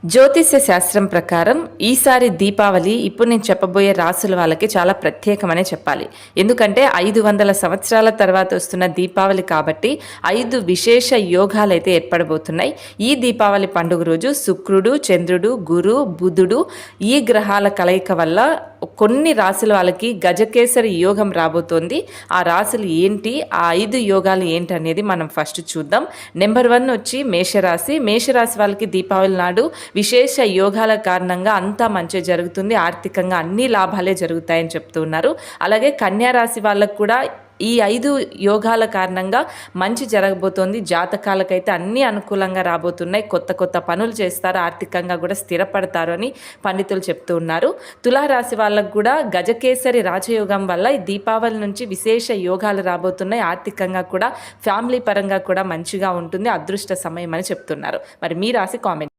జ్యోతిష్య శాస్త్రం ప్రకారం ఈసారి దీపావళి ఇప్పుడు నేను చెప్పబోయే రాసుల వాళ్ళకి చాలా ప్రత్యేకమనే చెప్పాలి. ఎందుకంటే 500 సంవత్సరాల తర్వాత వస్తున్న దీపావళి కాబట్టి 5 విశేష యోగాలు అయితే ఏర్పడబోతున్నాయి. ఈ దీపావళి పండుగ రోజు శుక్రుడు, చంద్రుడు, గురు, బుధుడు ఈ గ్రహాల కలయిక వల్ల కొన్ని రాసుల వాళ్ళకి గజకేసరి యోగం రాబోతోంది. ఆ రాసులు ఏంటి, ఆ 5 యోగాలు ఏంటి అనేది మనం ఫస్ట్ చూద్దాం. నెంబర్ 1 వచ్చి మేషరాశి. మేషరాశి వాళ్ళకి దీపావళి నాడు విశేష యోగాల కారణంగా అంతా మంచి జరుగుతుంది, ఆర్థికంగా అన్ని లాభాలే జరుగుతాయని చెప్తూ ఉన్నారు. అలాగే కన్యా రాశి వాళ్ళకు కూడా ఈ 5 యోగాల కారణంగా మంచి జరగబోతోంది. జాతకాలకైతే అన్నీ అనుకూలంగా రాబోతున్నాయి. కొత్త కొత్త పనులు చేస్తారు, ఆర్థికంగా కూడా స్థిరపడతారు అని పండితులు చెప్తూ ఉన్నారు. తులారాశి వాళ్ళకు కూడా గజకేసరి రాజయోగం వల్ల ఈ దీపావళి నుంచి విశేష యోగాలు రాబోతున్నాయి. ఆర్థికంగా కూడా ఫ్యామిలీ పరంగా కూడా మంచిగా ఉంటుంది, అదృష్ట సమయం అని చెప్తున్నారు. మరి మీ రాశి కామెంట్